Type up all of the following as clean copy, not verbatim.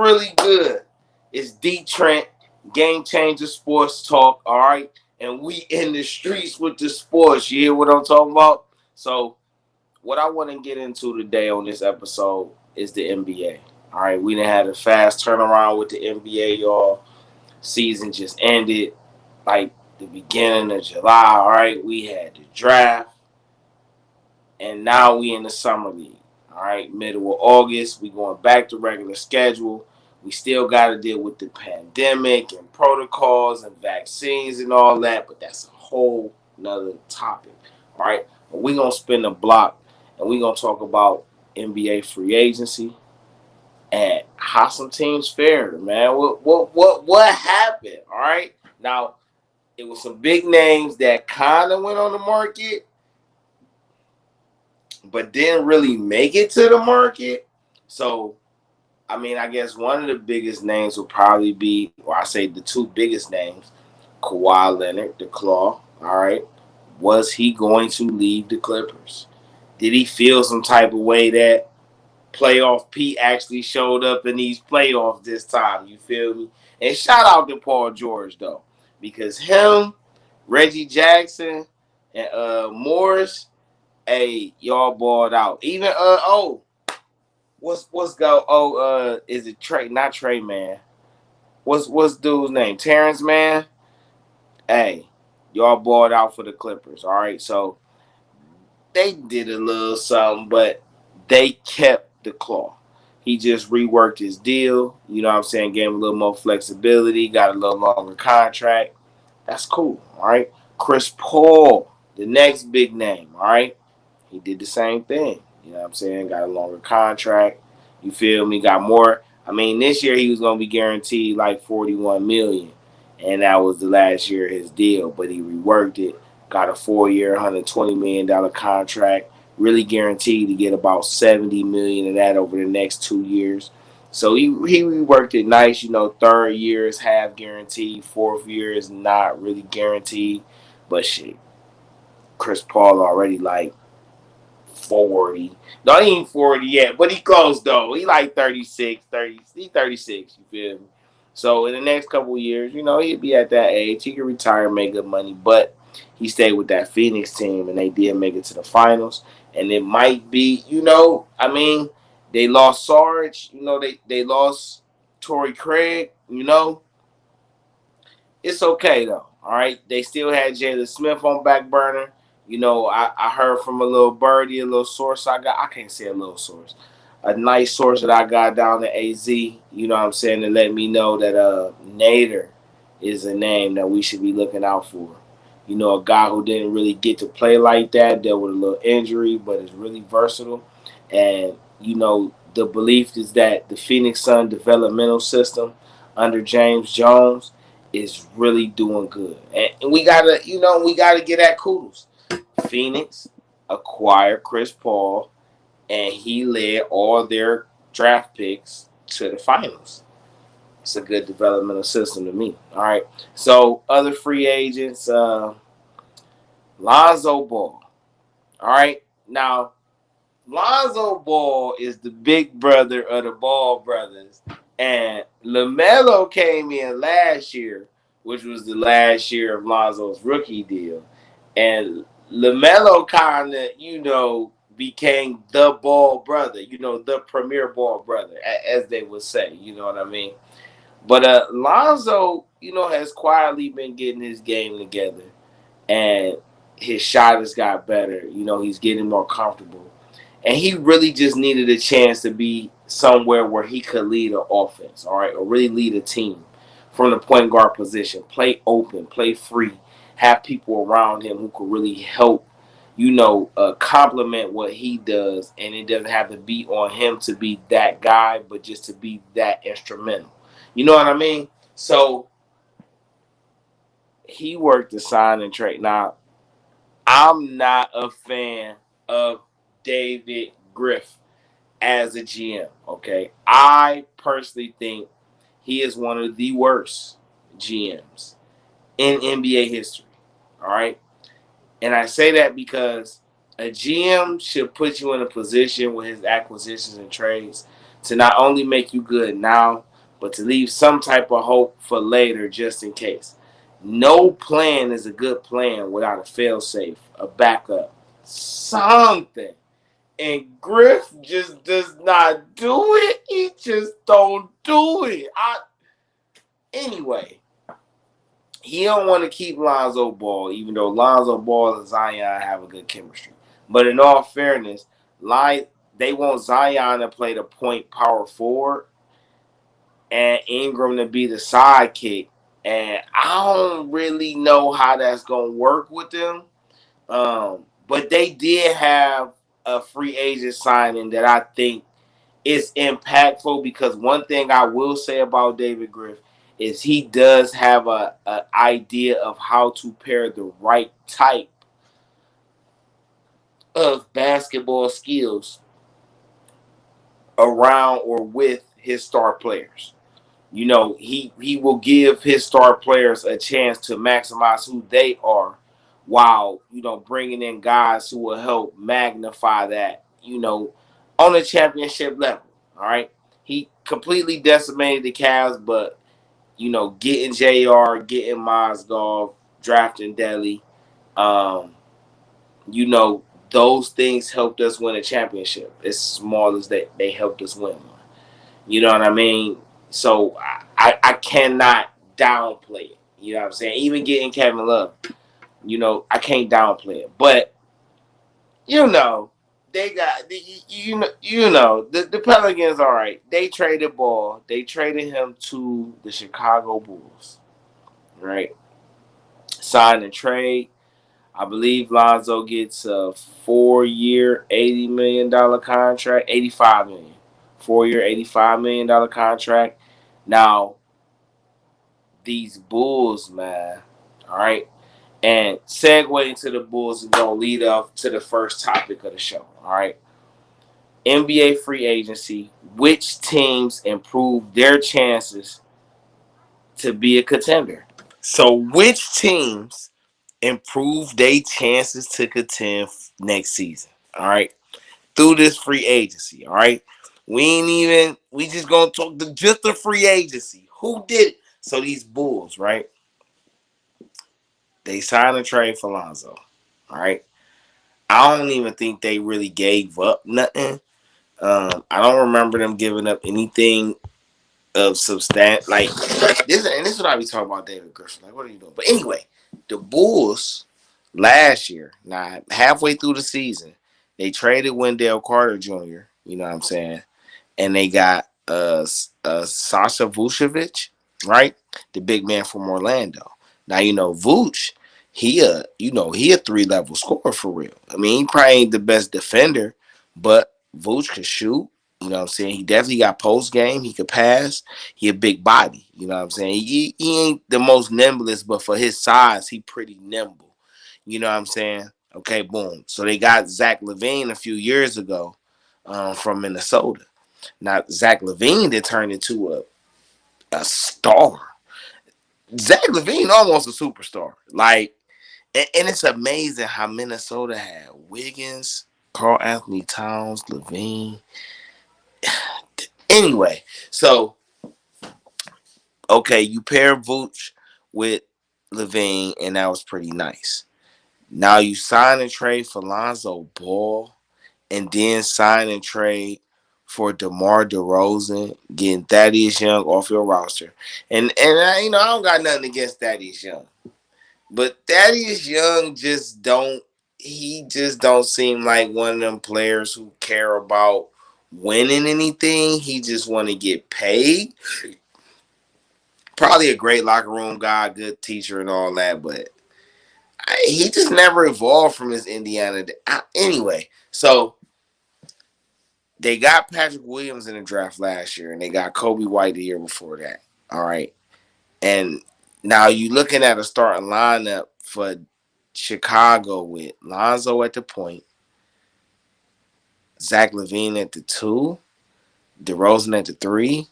really good? It's DeeTrynt, Game Changer Sports Talk, all right? And we in the streets with the sports. You hear what I'm talking about? So what I want to get into today on this episode is the NBA. All right, we done had a fast turnaround with the NBA, y'all. Season just ended like the beginning of July. All right, we had the draft, and now we in the summer league. All right, middle of August, we going back to regular schedule. We still got to deal with the pandemic and protocols and vaccines and all that, but that's a whole nother topic. All right, but we gonna spin the block and we gonna talk about NBA free agency and how some teams fared, man. What happened? All right, now it was some big names that kind of went on the market but didn't really make it to the market. So, I mean, I guess one of the biggest names would probably be, or I say the two biggest names, Kawhi Leonard, the Claw. All right. Was he going to leave the Clippers? Did he feel some type of way that playoff Pete actually showed up in these playoffs this time? You feel me? And shout out to Paul George, though, because him, Reggie Jackson, and Morris, hey, y'all balled out. Even is it Trey? Not Trey, man. What's dude's name? Terrence, man. Hey, y'all balled out for the Clippers. All right, so they did a little something, but they kept the Claw. He just reworked his deal. You know what I'm saying? Gave him a little more flexibility. Got a little longer contract. That's cool. All right. Chris Paul, the next big name. All right. He did the same thing. You know what I'm saying? Got a longer contract. You feel me? Got more. I mean, this year he was going to be guaranteed like $41 million. And that was the last year of his deal. But he reworked it. Got a 4-year, $120 million contract. Really guaranteed to get about $70 million of that over the next 2 years. So he reworked it nice. You know, third year is half guaranteed. Fourth year is not really guaranteed. But shit, Chris Paul already like 40. Not even 40 yet, but he close though. He like 36, 30. He 36, you feel me? So in the next couple of years, you know, he'll be at that age. He can retire and make good money. But he stayed with that Phoenix team and they did make it to the finals. And it might be, you know, I mean, they lost Sarge, you know, they lost Torrey Craig, you know. It's okay though. All right. They still had Jalen Smith on back burner. You know, I heard from a little birdie, a little source I can't say a little source. A nice source that I got down to AZ, you know what I'm saying, to let me know that Nader is a name that we should be looking out for. You know, a guy who didn't really get to play like that, dealt with a little injury, but is really versatile. And, you know, the belief is that the Phoenix Sun developmental system under James Jones is really doing good. And we gotta get that kudos. Phoenix acquired Chris Paul and he led all their draft picks to the finals. It's a good developmental system to me. All right. So other free agents, Lonzo Ball. All right. Now, Lonzo Ball is the big brother of the Ball brothers. And LaMelo came in last year, which was the last year of Lonzo's rookie deal. And LaMelo kind of, you know, became the Ball brother, you know, the premier Ball brother, as they would say. You know what I mean? But Lonzo, you know, has quietly been getting his game together. And his shot has got better. You know, he's getting more comfortable. And he really just needed a chance to be somewhere where he could lead an offense, all right, or really lead a team from the point guard position. Play open, play free, have people around him who could really help, you know, complement what he does. And it doesn't have to be on him to be that guy, but just to be that instrumental. You know what I mean? So he worked the sign and trade. Now, I'm not a fan of David Griff as a GM, okay? I personally think he is one of the worst GMs in NBA history, all right? And I say that because a GM should put you in a position with his acquisitions and trades to not only make you good now, but to leave some type of hope for later just in case. No plan is a good plan without a failsafe, a backup, something. And Griff just does not do it. He just don't do it. Anyway, he don't want to keep Lonzo Ball, even though Lonzo Ball and Zion have a good chemistry. But in all fairness, they want Zion to play the point power forward and Ingram to be the sidekick. And I don't really know how that's gonna work with them. But they did have a free agent signing that I think is impactful, because one thing I will say about David Griff is he does have a idea of how to pair the right type of basketball skills around or with his star players. He will give his star players a chance to maximize who they are, while bringing in guys who will help magnify that, on a championship level. All right, he completely decimated the Cavs, but getting Jr., getting Mozgov, drafting Delhi, um, you know those things helped us win a championship. As small as they helped us win one. You know what I mean? So I cannot downplay it. You know what I'm saying? Even getting Kevin Love, I can't downplay it. But they got the Pelicans. All right, they traded Ball. They traded him to the Chicago Bulls. Right, sign and trade. I believe Lonzo gets a 4-year, $80 million contract, 85 million. 4-year, $85 million contract. Now, these Bulls, man. All right. And segue into the Bulls is going to lead up to the first topic of the show. All right. NBA free agency. Which teams improve their chances to be a contender? So, which teams improve their chances to contend next season? All right. Through this free agency. All right. We just going to talk just the free agency. Who did it? So, these Bulls, right? They signed a trade for Lonzo. All right. I don't even think they really gave up nothing. I don't remember them giving up anything of substance. Like this, and this is what I be talking about David Griffin. Like, what are you doing? But anyway, the Bulls last year, now halfway through the season, they traded Wendell Carter Jr. You know what I'm saying? And they got Sasha Vucevic, right? The big man from Orlando. Now Vuce, he a 3-level scorer for real. I mean, he probably ain't the best defender, but Vuce can shoot. You know what I'm saying? He definitely got post game. He could pass. He a big body. You know what I'm saying? He ain't the most nimblest, but for his size, he pretty nimble. You know what I'm saying? Okay, boom. So they got Zach LaVine a few years ago from Minnesota. Now Zach LaVine did turn into a star. Zach LaVine almost a superstar. Like, and it's amazing how Minnesota had Wiggins, Carl Anthony Towns, LaVine. Anyway, so okay, you pair Vooch with LaVine, and that was pretty nice. Now you sign and trade for Lonzo Ball, and then sign and trade for DeMar DeRozan, getting Thaddeus Young off your roster. And I don't got nothing against Thaddeus Young. But Thaddeus Young just don't seem like one of them players who care about winning anything. He just want to get paid. Probably a great locker room guy, good teacher and all that, but he just never evolved from his Indiana. Anyway, so they got Patrick Williams in the draft last year, and they got Kobe White the year before that. All right. And now you're looking at a starting lineup for Chicago with Lonzo at the point, Zach LaVine at the 2, DeRozan at the 3,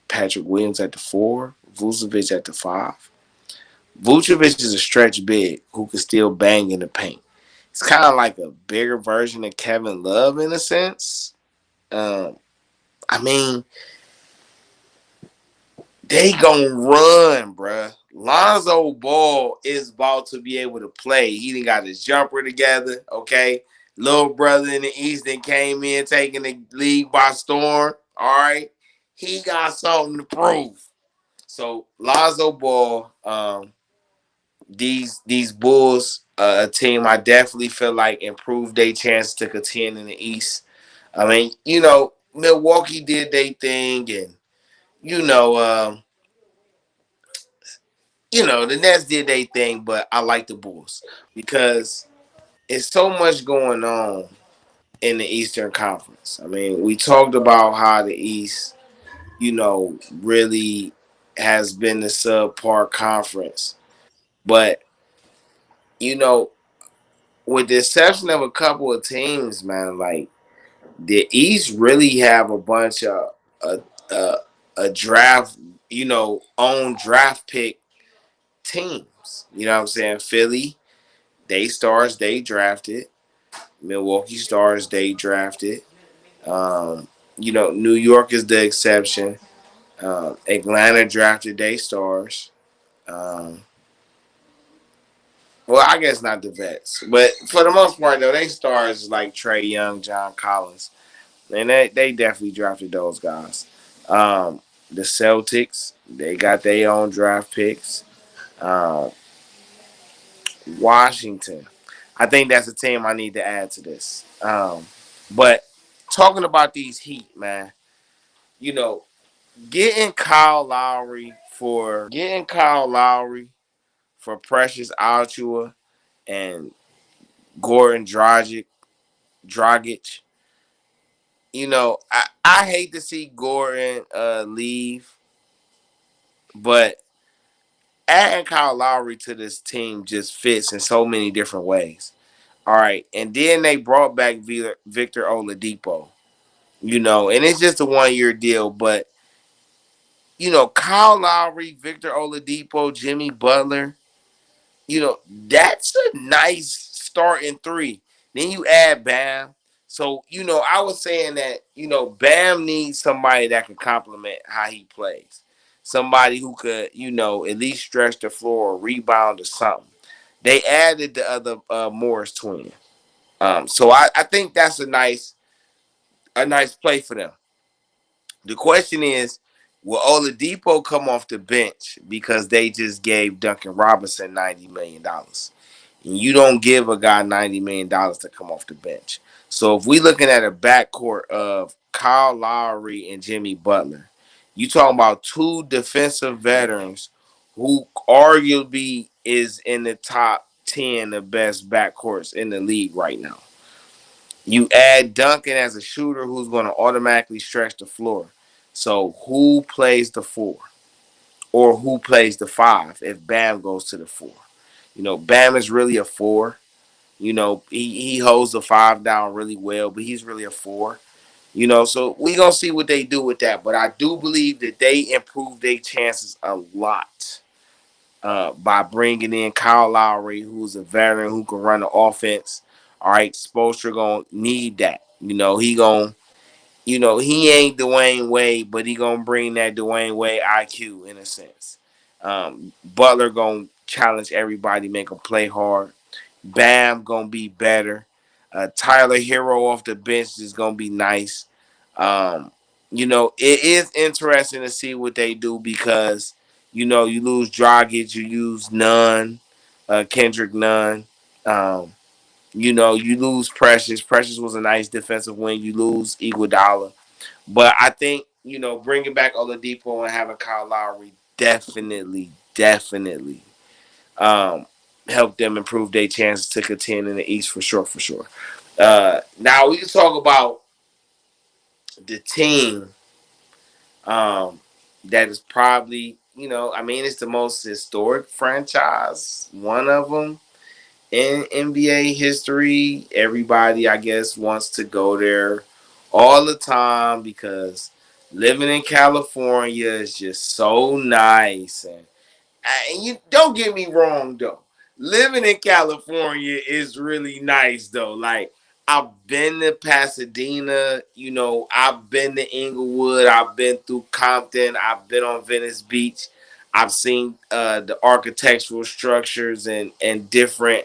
Patrick Williams at the 4, Vucevic at the 5. Vucevic is a stretch big who can still bang in the paint. It's kind of like a bigger version of Kevin Love in a sense. I mean, they gonna run, bruh. Lonzo Ball is about to be able to play. He done got his jumper together, okay? Little brother in the East that came in taking the league by storm, all right? He got something to prove. So Lonzo Ball, these Bulls, a team I definitely feel like improved their chance to contend in the East. I mean, Milwaukee did their thing, and you know, um, the Nets did their thing, but I like the Bulls because it's so much going on in the Eastern Conference. I mean, we talked about how the East, really has been the subpar conference, but you know, with the exception of a couple of teams, man, like the East really have a bunch of a, a draft, own draft pick teams. You know what I'm saying? Philly, they stars they drafted. Milwaukee stars they drafted. Um, New York is the exception. Atlanta drafted they stars. Um, well, I guess not the vets, but for the most part, though, they stars like Trey Young, John Collins, and they definitely drafted those guys. The Celtics, they got their own draft picks. Um, Washington, I think that's a team I need to add to this. But talking about these Heat, man, you know, getting Kyle Lowry for Precious Altua and Goran Dragic. I hate to see Goran leave, but adding Kyle Lowry to this team just fits in so many different ways. All right, and then they brought back Victor Oladipo. And it's just a 1 year deal, but Kyle Lowry, Victor Oladipo, Jimmy Butler, that's a nice starting three. Then you add Bam. So, I was saying that, Bam needs somebody that can complement how he plays. Somebody who could, at least stretch the floor or rebound or something. They added the other Morris twin. So I think that's a nice play for them. The question is, will Oladipo come off the bench because they just gave Duncan Robinson $90 million? And you don't give a guy $90 million to come off the bench. So if we looking at a backcourt of Kyle Lowry and Jimmy Butler, you talking about two defensive veterans who arguably is in the top 10 of best backcourts in the league right now. You add Duncan as a shooter who's going to automatically stretch the floor. So who plays the four or who plays the five if Bam goes to the four? Bam is really a four. He holds the five down really well, but he's really a four. So we gonna see what they do with that. But I do believe that they improve their chances a lot by bringing in Kyle Lowry, who's a veteran who can run the offense. All right, Spoelstra gonna need that. He ain't Dwayne Wade, but he gonna bring that Dwayne Wade IQ in a sense. Butler gonna challenge everybody, make them play hard. Bam gonna be better. Tyler Hero off the bench is gonna be nice. It is interesting to see what they do because you lose Dragic, you use Nunn, Kendrick Nunn. You lose Precious. Precious was a nice defensive win. You lose Iguodala. But I think, bringing back Oladipo and having Kyle Lowry definitely um, help them improve their chances to contend in the East for sure, for sure. Now, we can talk about the team that is probably, it's the most historic franchise, one of them in NBA history. Everybody, I guess, wants to go there all the time because living in California is just so nice. And you don't get me wrong though. Living in California is really nice though. Like I've been to Pasadena, I've been to Inglewood, I've been through Compton, I've been on Venice Beach. I've seen the architectural structures and different.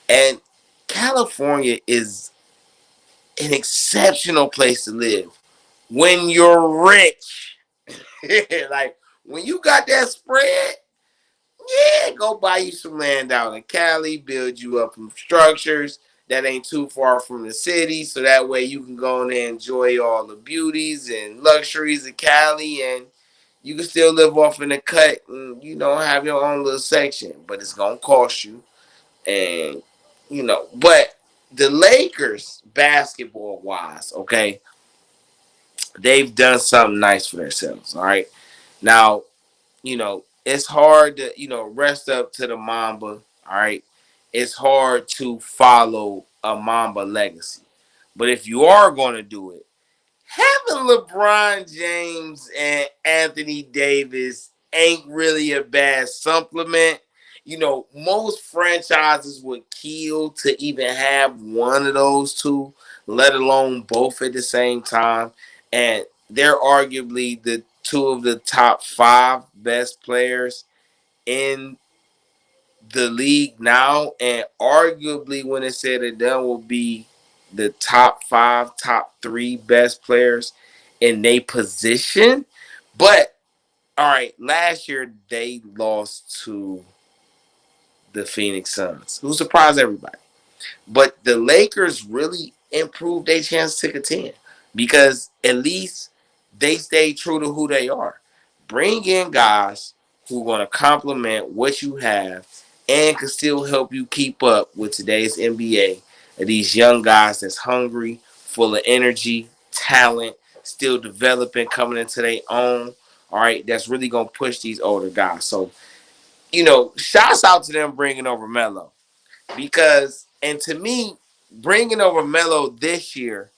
And California is an exceptional place to live when you're rich. Like when you got that spread, yeah, go buy you some land out in Cali, build you up some structures that ain't too far from the city, so that way you can go in there and enjoy all the beauties and luxuries of Cali, and you can still live off in the cut and have your own little section, but it's gonna cost you. And but the Lakers, basketball wise, okay, they've done something nice for themselves. All right, now it's hard to, rest up to the Mamba. All right. It's hard to follow a Mamba legacy. But if you are going to do it, having LeBron James and Anthony Davis ain't really a bad supplement. Most franchises would kill to even have one of those two, let alone both at the same time. And they're arguably the two of the top five best players in the league now, and arguably when it's said and done will be the top five, top three best players in their position. But all right, last year they lost to the Phoenix Suns, who surprised everybody. But the Lakers really improved their chance to contend because at least they stayed true to who they are. Bring in guys who are going to complement what you have and can still help you keep up with today's NBA. And these young guys that's hungry, full of energy, talent, still developing, coming into their own. All right, that's really going to push these older guys. So, shouts out to them bringing over Melo. Because, and to me, bringing over Melo this year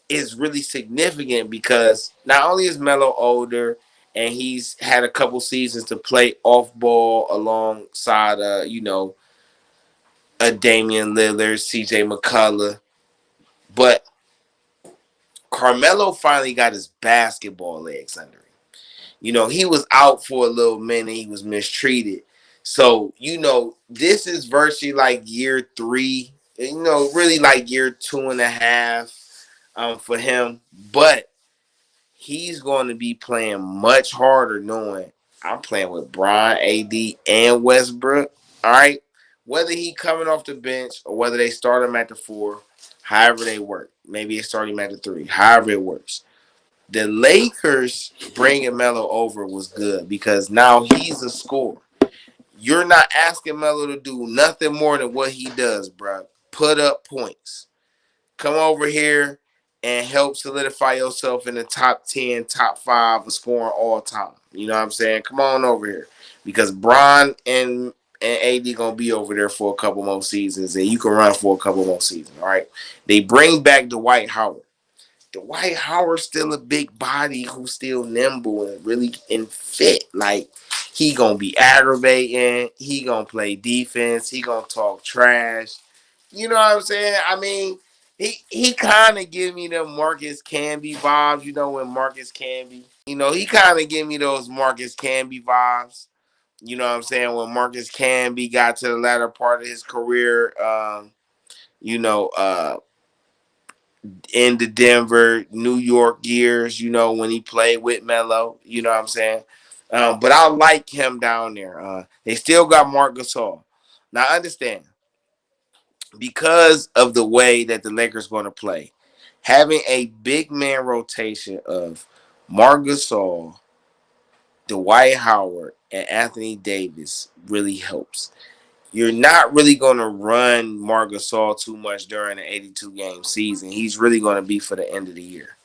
is really significant because not only is Melo older and he's had a couple seasons to play off ball alongside, a Damian Lillard, CJ McCullough, but Carmelo finally got his basketball legs under him. He was out for a little minute. He was mistreated. So, this is virtually like year three, really like year 2.5 for him. But he's going to be playing much harder knowing I'm playing with Brian, AD, and Westbrook. All right. Whether he coming off the bench or whether they start him at the 4, however they work. Maybe they start him at the 3, however it works. The Lakers bringing Melo over was good because now he's a scorer. You're not asking Melo to do nothing more than what he does, bro. Put up points. Come over here and help solidify yourself in the top 10, top 5 of scoring all time. You know what I'm saying? Come on over here. Because Bron and AD gonna be over there for a couple more seasons, and you can run for a couple more seasons. All right. They bring back Dwight Howard. Dwight Howard's still a big body who's still nimble and really and fit. Like he gonna be aggravating. He gonna play defense. He gonna talk trash. You know what I'm saying? I mean, he kind of give me them Marcus Camby vibes. When Marcus Camby, he kind of give me those Marcus Camby vibes. You know what I'm saying? When Marcus Camby got to the latter part of his career, you know, uh, in the Denver, New York years, when he played with Melo, you know what I'm saying? But I like him down there. They still got Marc Gasol. Now, understand, because of the way that the Lakers going to play, having a big man rotation of Marc Gasol, Dwight Howard, and Anthony Davis really helps. You're not really going to run Marc Gasol too much during an 82-game season. He's really going to be for the end of the year.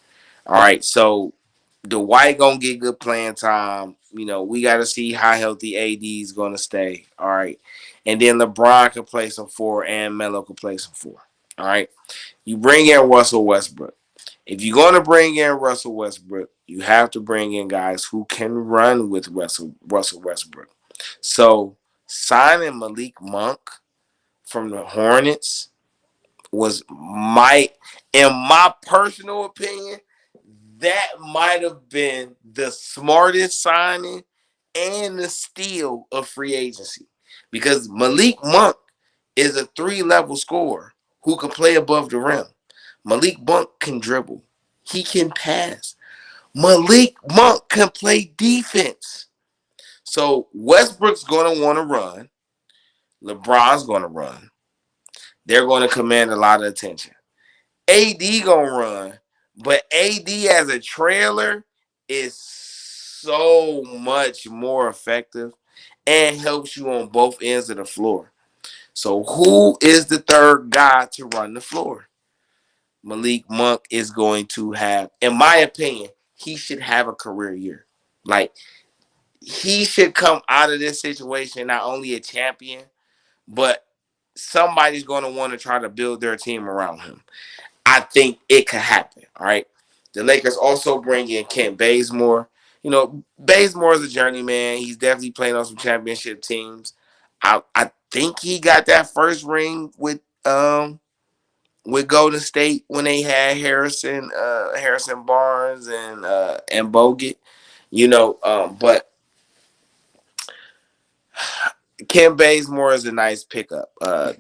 All right, so Dwight gonna get good playing time. We got to see how healthy AD is gonna stay. All right, and then LeBron can play some 4 and Melo can play some 4. All right, you bring in Russell Westbrook. If you're gonna bring in Russell Westbrook, you have to bring in guys who can run with Russell Westbrook. So signing Malik Monk from the Hornets was in my personal opinion, that might have been the smartest signing and the steal of free agency. Because Malik Monk is a 3-level scorer who can play above the rim. Malik Monk can dribble. He can pass. Malik Monk can play defense. So Westbrook's going to want to run. LeBron's going to run. They're going to command a lot of attention. AD going to run. But AD as a trailer is so much more effective and helps you on both ends of the floor. So who is the third guy to run the floor? Malik Monk is going to have, in my opinion, he should have a career year. Like, he should come out of this situation not only a champion, but somebody's going to want to try to build their team around him. I think it could happen. All right. The Lakers also bring in Kent Bazemore. You know, Bazemore is a journeyman. He's definitely playing on some championship teams. I think he got that first ring with Golden State when they had Harrison Barnes and Bogut. You know, but Kent Bazemore is a nice pickup. Uh,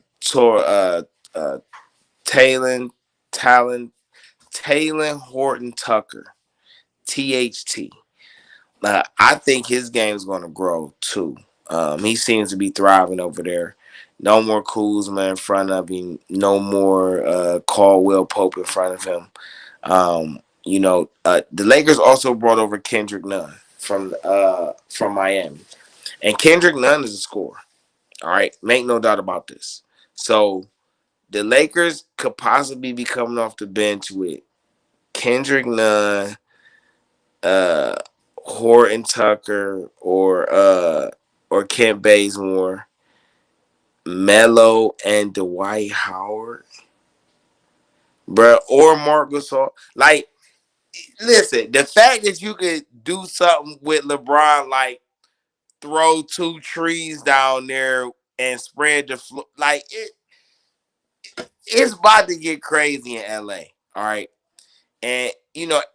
Talon, Talon, Talon Horton Tucker, THT. I think his game's going to grow too. He seems to be thriving over there. No more Kuzma in front of him. No more Caldwell Pope in front of him. The Lakers also brought over Kendrick Nunn from Miami, and Kendrick Nunn is a scorer. All right, make no doubt about this. So the Lakers could possibly be coming off the bench with Kendrick Nunn, uh, Horton Tucker, or Kent Bazemore, Melo, and Dwight Howard, bro, or Marc Gasol. Like, listen, the fact that you could do something with LeBron, like throw 2 trees down there and spread the floor, like it's about to get crazy in LA. All right. And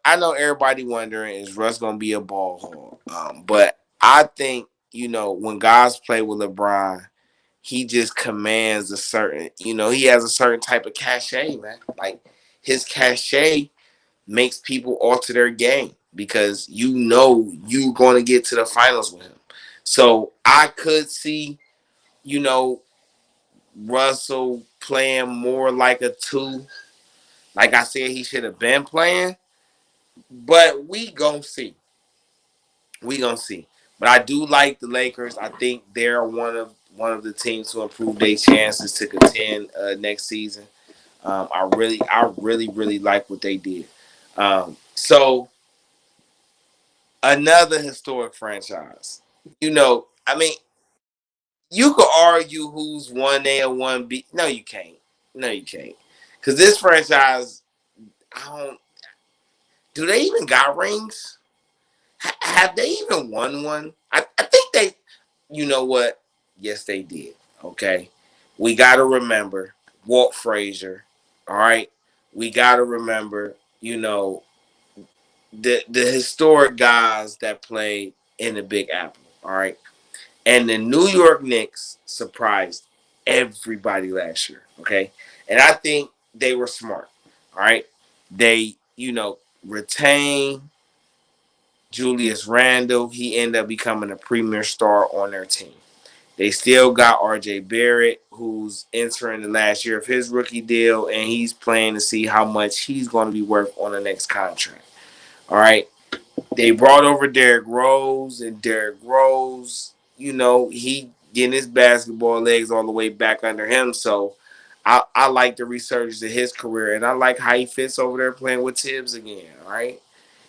I know everybody wondering, is Russ gonna be a ball hog? But I think when guys play with LeBron, he just commands a certain, he has a certain type of cachet, man. Like, his cachet makes people alter their game because you're going to get to the finals with him. So I could see, you know, Russell playing more like a 2. Like I said, he should have been playing. But we gonna see. We gonna see. But I do like the Lakers. I think they're one of the teams to improve their chances to contend next season. I really like what they did. So another historic franchise. I mean, you could argue who's 1A or 1B. No, you can't. No, you can't. Because this franchise, I don't. Do they even got rings? Have they even won one? I think they, you know what? Yes, they did. Okay. We got to remember Walt Frazier. All right. We got to remember, the historic guys that played in the Big Apple. All right. And the New York Knicks surprised everybody last year. Okay. And I think they were smart. All right. They, retained Julius Randle. He ended up becoming a premier star on their team. They still got RJ Barrett, who's entering the last year of his rookie deal, and he's playing to see how much he's going to be worth on the next contract. All right. They brought over Derrick Rose, and Derrick Rose, he getting his basketball legs all the way back under him. So I like the resurgence of his career, and I like how he fits over there playing with Tibbs again. All right.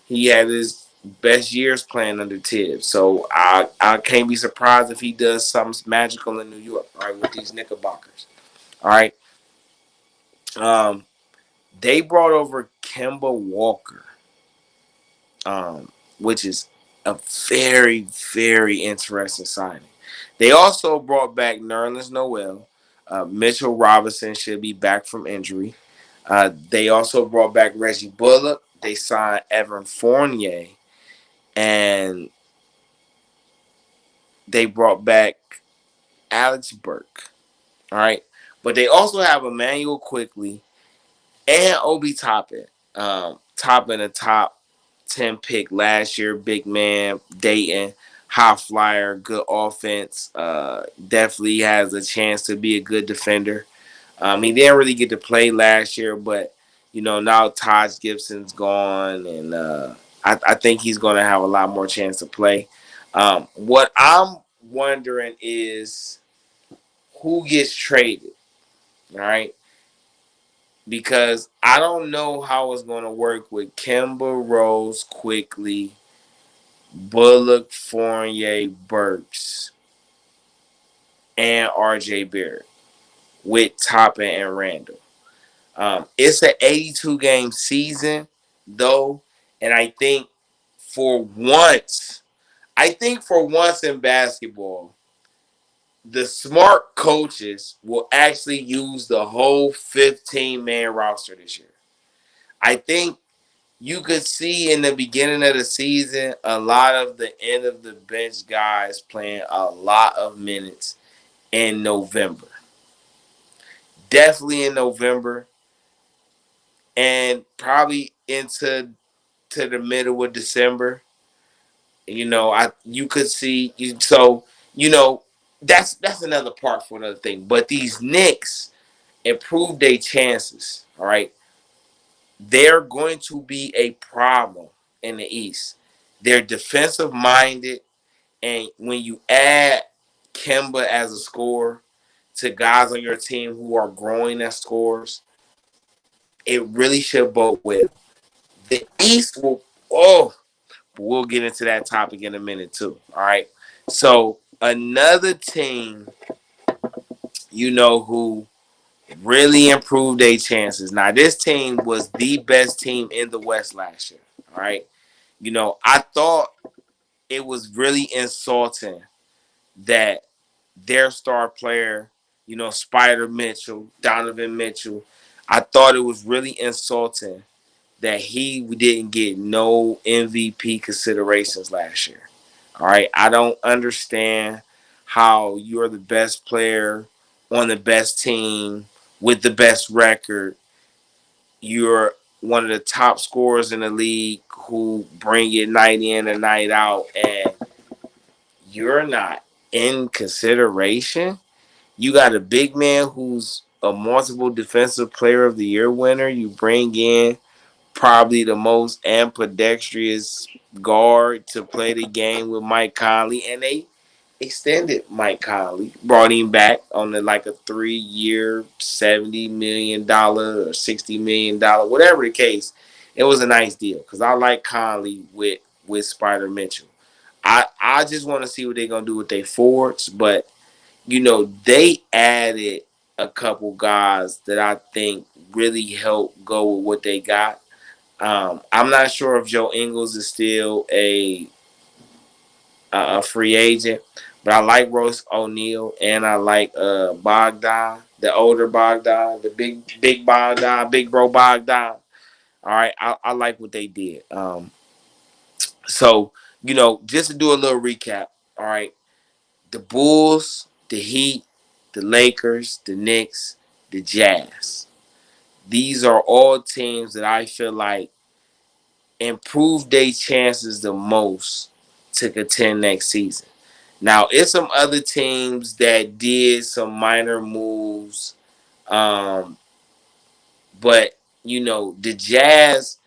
He had his best years playing under Tibbs. So I can't be surprised if he does something magical in New York, all right, with these Knickerbockers. All right. Um, they brought over Kemba Walker, which is a very, very interesting signing. They also brought back Nerlens Noel, Mitchell Robinson should be back from injury. They also brought back Reggie Bullock. They signed Evan Fournier, and they brought back Alex Burke. All right, but they also have Emmanuel Quickly and Obi Toppin. Toppin, a top 10 pick last year, big man, Dayton, high flyer, good offense. Definitely has a chance to be a good defender. He didn't really get to play last year, but now Taj Gibson's gone, and I think he's going to have a lot more chance to play. What I'm wondering is who gets traded, all right? Because I don't know how it's going to work with Kemba Rose Quickly, Bullock, Fournier, Burks, and R.J. Barrett with Toppin and Randall. It's an 82-game season, though, and I think for once in basketball, the smart coaches will actually use the whole 15-man roster this year. I think you could see in the beginning of the season a lot of the end of the bench guys playing a lot of minutes in November. Definitely in November, and probably into the middle of December. You could see that's another part for another thing. But these Knicks improved their chances. All right, they're going to be a problem in the East. They're defensive minded, and when you add Kemba as a scorer to guys on your team who are growing as scorers, it really should bode well. The East will. We'll get into that topic in a minute too. All right. So another team, who really improved their chances. Now, this team was the best team in the West last year. All right. I thought it was really insulting that their star player, Spider Mitchell, Donovan Mitchell, I thought it was really insulting that he didn't get no MVP considerations last year. All right. I don't understand how you're the best player on the best team with the best record. You're one of the top scorers in the league who bring it night in and night out, and you're not in consideration. You got a big man who's a multiple defensive player of the year winner. You bring in probably the most ambidextrous guard to play the game with Mike Conley, and they extended Mike Conley, brought him back on like a 3-year, $70 million or $60 million, whatever the case. It was a nice deal because I like Conley with Spider Mitchell. I just want to see what they're gonna do with their forwards, but they added a couple guys that I think really help go with what they got. I'm not sure if Joe Ingles is still a free agent, but I like Royce O'Neal and I like Bogdan, the older Bogdan, the big Bogdan, big bro Bogdan. All right, I like what they did. So just to do a little recap. All right, the Bulls, the Heat, the Lakers, the Knicks, the Jazz. These are all teams that I feel like improve their chances the most to contend next season. Now, it's some other teams that did some minor moves, but the Jazz.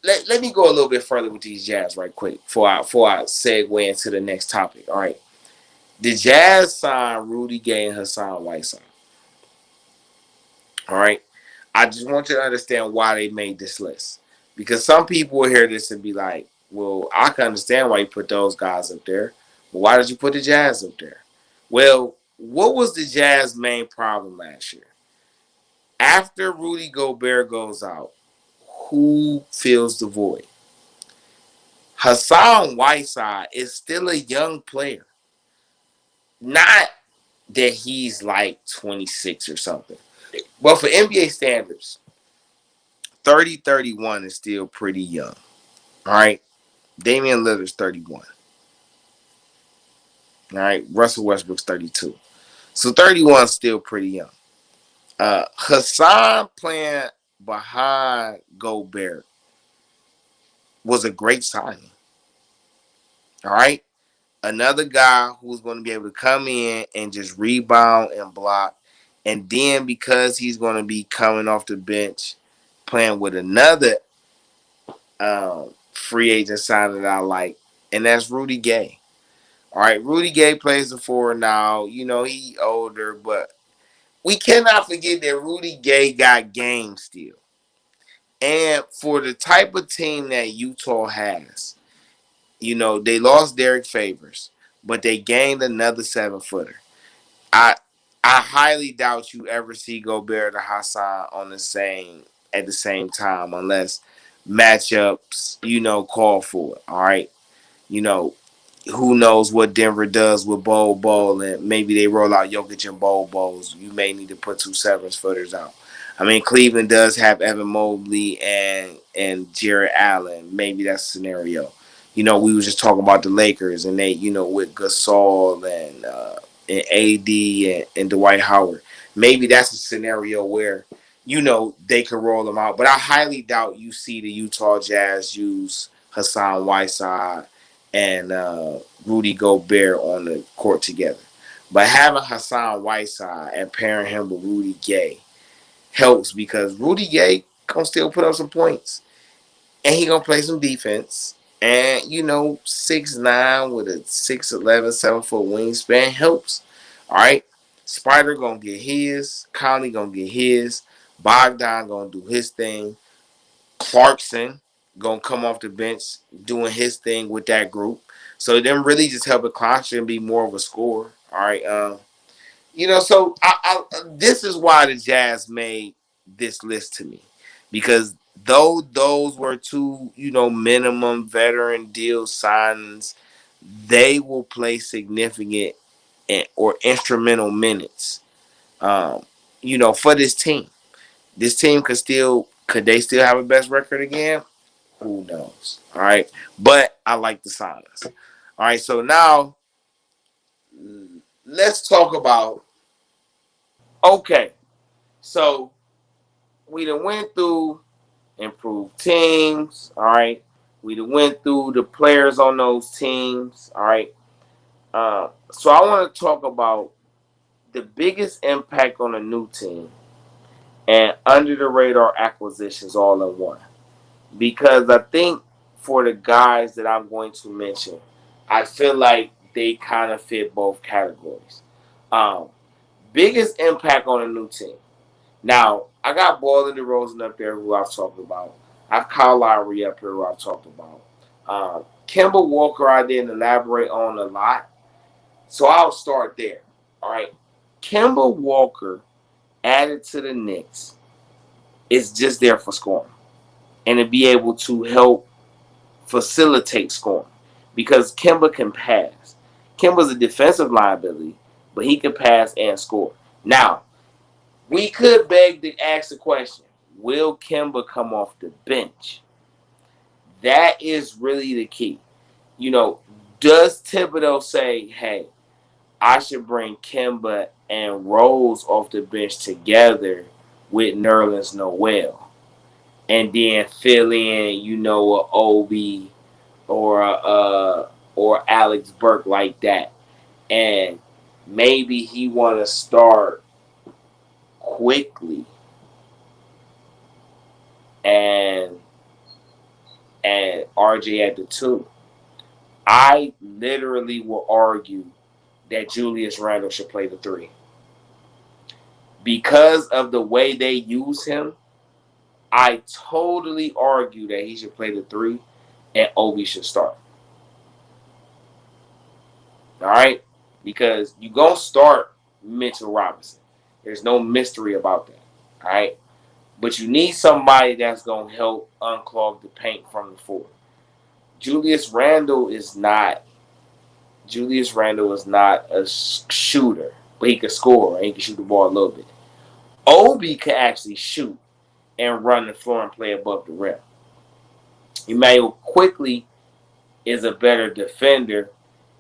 Let me go a little bit further with these Jazz right quick before I segue into the next topic. All right, the Jazz signed Rudy Gay and Hassan Whiteside. All right, I just want you to understand why they made this list. Because some people will hear this and be like, well, I can understand why you put those guys up there. But why did you put the Jazz up there? Well, what was the Jazz main problem last year? After Rudy Gobert goes out, who fills the void? Hassan Whiteside is still a young player. Not that he's like 26 or something. But for NBA standards, 30-31 is still pretty young. All right. Damian Lillard's 31. All right. Russell Westbrook's 32. So 31 is still pretty young. Hassan playing behind Gobert was a great signing. All right. Another guy who's going to be able to come in and just rebound and block. And then because he's going to be coming off the bench, playing with another free agent signing that I like, and that's Rudy Gay. All right, Rudy Gay plays the four now. You know, he older, but we cannot forget that Rudy Gay got game still. And for the type of team that Utah has, you know, they lost Derek Favors, but they gained another 7-footer. I I highly doubt you ever see Gobert or Hassan on the same at the same time unless matchups, you know, call for it. All right. You know, who knows what Denver does with Bol and maybe they roll out Jokic and Bowls. You may need to put 2 7-footers out. I mean, Cleveland does have Evan Mobley and Jared Allen. Maybe that's a scenario. You know, we was just talking about the Lakers and they, you know, with Gasol and AD and Dwight Howard. Maybe that's a scenario where, you know, they could roll them out. But I highly doubt you see the Utah Jazz use Hassan Whiteside and Rudy Gobert on the court together. But having Hassan Whiteside and pairing him with Rudy Gay helps because Rudy Gay gonna still put up some points. And he gonna play some defense. And you know, 6'9" with a 6'11", 7-foot wingspan helps. Alright. Spider gonna get his, Conley gonna get his, Bogdan gonna do his thing. Clarkson gonna come off the bench doing his thing with that group. So them really just helping Clarkson be more of a scorer. All right. You know, so this is why the Jazz made this list to me. Because though those were two, you know, minimum veteran deal signings, they will play significant or instrumental minutes, you know, for this team. This team could they still have a best record again? Who knows? All right. But I like the silence. All right. So now let's talk about okay. So we done went through improved teams. All right. We done went through the players on those teams. All right. So I want to talk about the biggest impact on a new team and under the radar acquisitions all in one. Because I think for the guys that I'm going to mention, I feel like they kind of fit both categories. Um, Biggest impact on a new team. Now, I got Boyle and DeRozan up there, who I've talked about. I've Kyle Lowry up here, who I've talked about. Kemba Walker, I didn't elaborate on a lot, so I'll start there. All right, Kemba Walker added to the Knicks is just there for scoring and to be able to help facilitate scoring because Kemba can pass. Kemba's a defensive liability, but he can pass and score. Now, we could beg to ask the question, will Kemba come off the bench? That is really the key. You know, does Thibodeau say, hey, I should bring Kemba and Rose off the bench together with Nerlens Noel and then fill in, you know, a Obi or Alex Burke like that, and maybe he want to start quickly and RJ at the 2. I literally will argue that Julius Randle should play the 3 because of the way they use him. I totally argue that he should play the 3 and Obi should start. All right? Because you're going to start Mitchell Robinson. There's no mystery about that. All right? But you need somebody that's going to help unclog the paint from the 4. Julius Randle is not a shooter. but he can score and he can shoot the ball a little bit. Obi can actually shoot and run the floor and play above the rim. Emmanuel quickly is a better defender.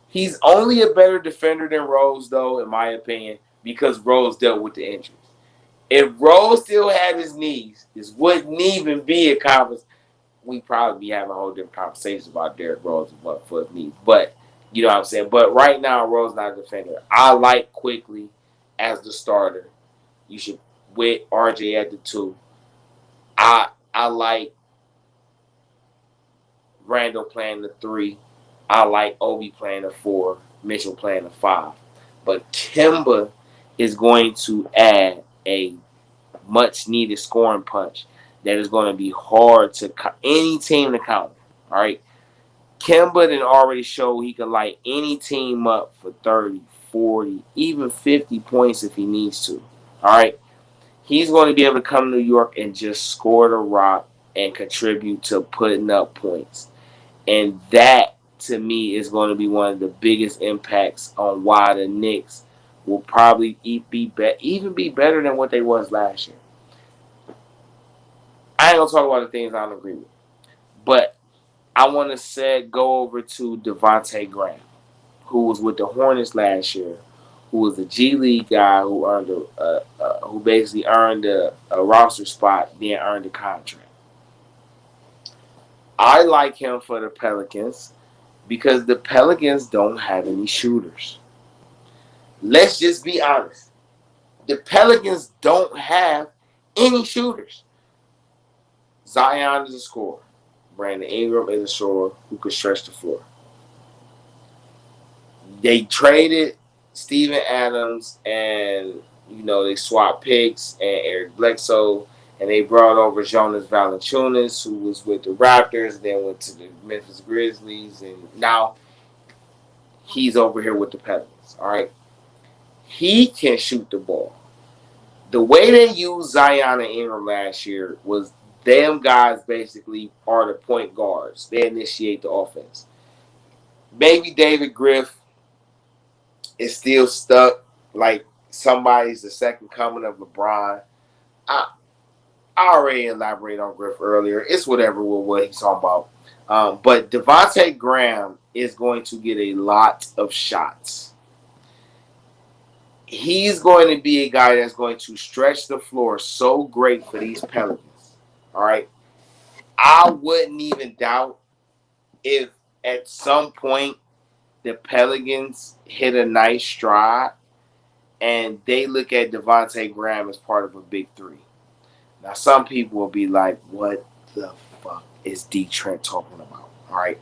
He's only a better defender than Rose, though, in my opinion, because Rose dealt with the injuries. If Rose still had his knees, this wouldn't even be a conversation. We'd probably be having a whole different conversation about Derrick Rose and what for his knees. But you know what I'm saying? But right now, Rose not a defender. I like quickly as the starter. You should with RJ at the 2. I like Randall playing the 3. I like Obi playing the 4. Mitchell playing the 5. But Kemba is going to add a much needed scoring punch that is going to be hard to any team to counter. All right. Kemba then already showed he can light any team up for 30, 40, even 50 points if he needs to. All right. He's going to be able to come to New York and just score the rock and contribute to putting up points. And that, to me, is going to be one of the biggest impacts on why the Knicks will probably even be better than what they was last year. I ain't going to talk about the things I don't agree with. But I want to go over to Devontae Graham, who was with the Hornets last year, who was a G League guy who earned who basically earned a roster spot, then earned a contract. I like him for the Pelicans because the Pelicans don't have any shooters. Let's just be honest. The Pelicans don't have any shooters. Zion is a scorer. Brandon Ingram is a scorer who can stretch the floor. They traded Steven Adams and they swapped picks and Eric Bledsoe, and they brought over Jonas Valanciunas, who was with the Raptors, then went to the Memphis Grizzlies, and now he's over here with the Pelicans. All right, he can shoot the ball. The way they used Zion and Ingram last year was them guys basically are the point guards. They initiate the offense. Maybe David Griff is still stuck like somebody's the second coming of LeBron. I already elaborated on Griff earlier. It's whatever with what he's talking about. But Devontae Graham is going to get a lot of shots. He's going to be a guy that's going to stretch the floor so great for these Pelicans. All right. I wouldn't even doubt if at some point the Pelicans hit a nice stride and they look at Devontae Graham as part of a big 3. Now, some people will be like, what the fuck is DeeTrynt talking about? All right.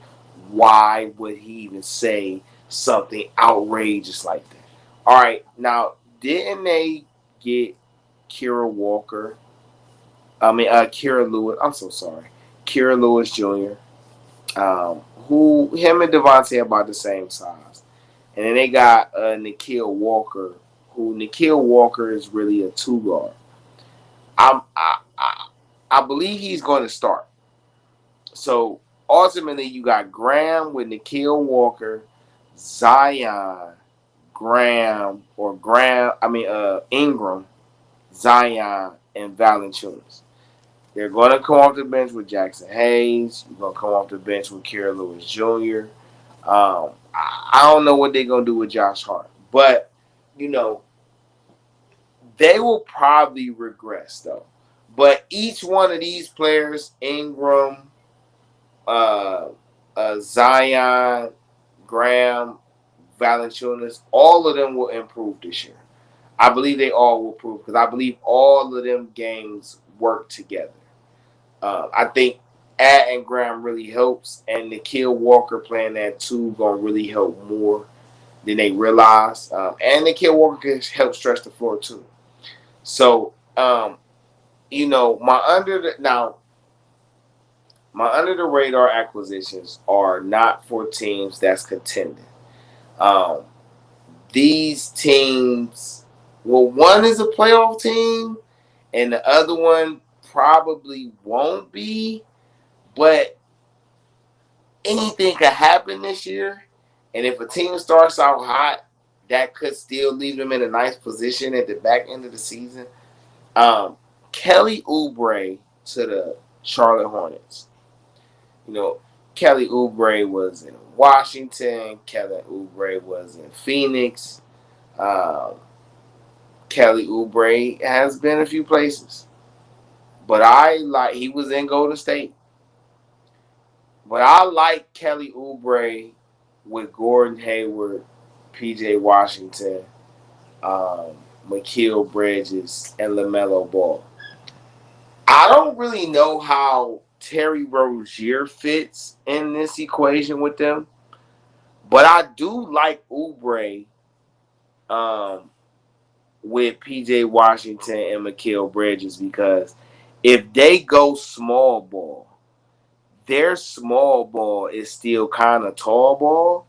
Why would he even say something outrageous like that? All right. Now, didn't they get Kira Walker? Kira Lewis. I'm so sorry. Kira Lewis Jr., who him and Devontae are about the same size. And then they got Nikhil Walker, who Nikhil Walker is really a 2 guard. I believe he's going to start. So ultimately, you got Graham with Nikhil Walker, Zion, Ingram, Zion, and Valanciunas. They're going to come off the bench with Jackson Hayes. You're going to come off the bench with Kira Lewis Jr. I don't know what they're going to do with Josh Hart. But, they will probably regress, though. But each one of these players, Ingram, Zion, Graham, Valanciunas, all of them will improve this year. I believe they all will improve because I believe all of them games work together. I think adding Graham really helps, and Nikhil Walker playing that 2 going to really help more than they realize. And Nikhil Walker can help stretch the floor too. So, my under the radar acquisitions are not for teams that's contending. These teams, one is a playoff team, and the other one probably won't be, but anything could happen this year. And if a team starts out hot, that could still leave them in a nice position at the back end of the season. Um, Kelly Oubre to the Charlotte Hornets. You know, Kelly Oubre was in Washington. Kelly Oubre was in Phoenix. Um, Kelly Oubre has been a few places, but he was in Golden State. But I like Kelly Oubre with Gordon Hayward, P.J. Washington, Mikal Bridges, and LaMelo Ball. I don't really know how Terry Rozier fits in this equation with them, but I do like Oubre um, with P.J. Washington and Mikal Bridges because if they go small ball, their small ball is still kind of tall ball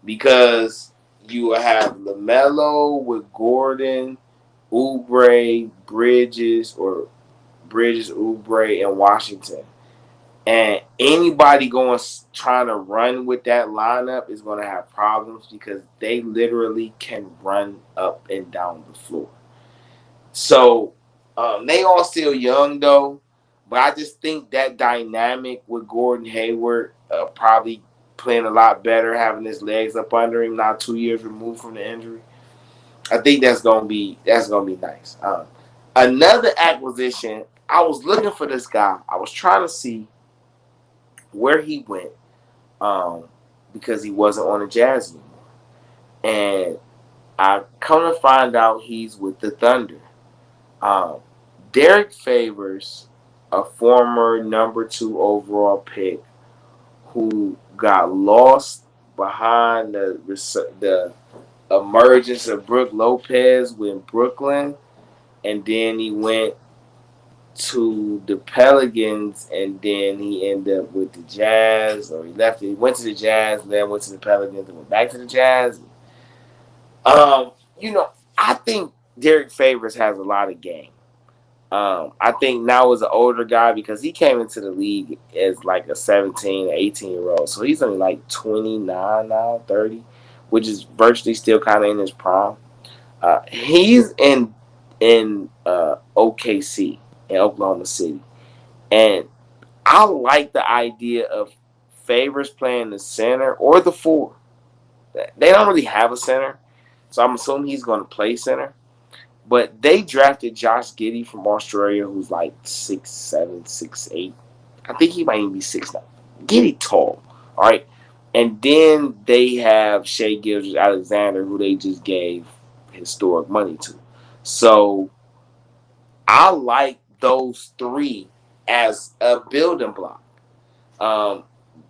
because you have LaMelo with Gordon, Oubre, Bridges, Oubre, and Washington. And anybody trying to run with that lineup is going to have problems because they literally can run up and down the floor. So they all still young though, but I just think that dynamic with Gordon Hayward probably playing a lot better, having his legs up under him, now 2 years removed from the injury. I think that's gonna be nice. Another acquisition. I was looking for this guy. I was trying to see where he went um, because he wasn't on the Jazz anymore, and I come to find out he's with the Thunder. Um, Derek Favors, a former number 2 overall pick, who got lost behind the emergence of Brook Lopez with Brooklyn, and then he went to the Pelicans, and then he ended up with the Jazz, or he left. He went to the Jazz, then went to the Pelicans, and went back to the Jazz. Um, you know, I think Derek Favors has a lot of game. I think now as an older guy because he came into the league as like a 17, 18-year-old. So he's only like 29 now, 30, which is virtually still kind of in his prime. He's in OKC in Oklahoma City, and I like the idea of Favors playing the center or the 4. They don't really have a center, so I'm assuming he's going to play center. But they drafted Josh Giddey from Australia, who's like 6'7", 6'8". I think he might even be 6'9". Giddey tall, all right. And then they have Shai Gilgeous-Alexander, who they just gave historic money to. So I like those 3 as a building block. Um,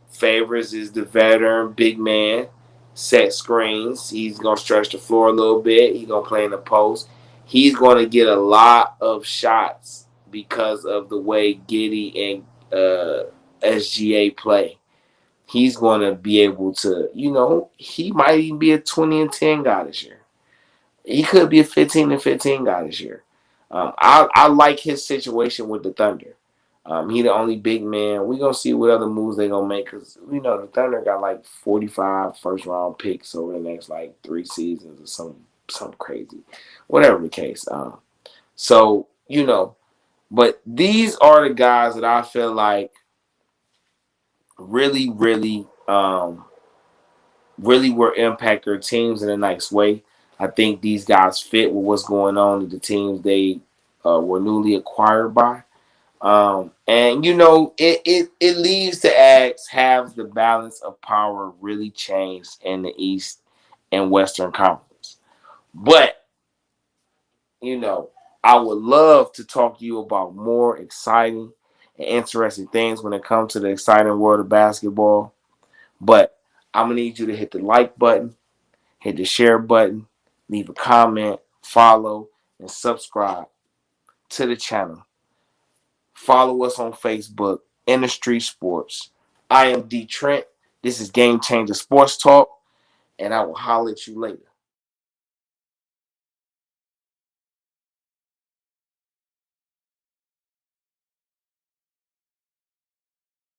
Favors is the veteran big man, set screens. He's going to stretch the floor a little bit. He's going to play in the post. He's going to get a lot of shots because of the way Giddey and SGA play. He's going to be able to, he might even be a 20-10 guy this year. He could be a 15-15 guy this year. I like his situation with the Thunder. He the only big man. We're going to see what other moves they're going to make because, the Thunder got like 45 first-round picks over the next like 3 seasons or something crazy. Whatever the case. So, but these are the guys that I feel like really, really will impact their teams in a nice way. I think these guys fit with what's going on with the teams they were newly acquired by. And it leaves to ask, have the balance of power really changed in the East and Western Conference? But I would love to talk to you about more exciting and interesting things when it comes to the exciting world of basketball. But I'm gonna need you to hit the like button, hit the share button, leave a comment, follow, and subscribe to the channel. Follow us on Facebook, Industry Sports. I am DeeTrynt. This is Game Changer Sports Talk, and I will holler at you later.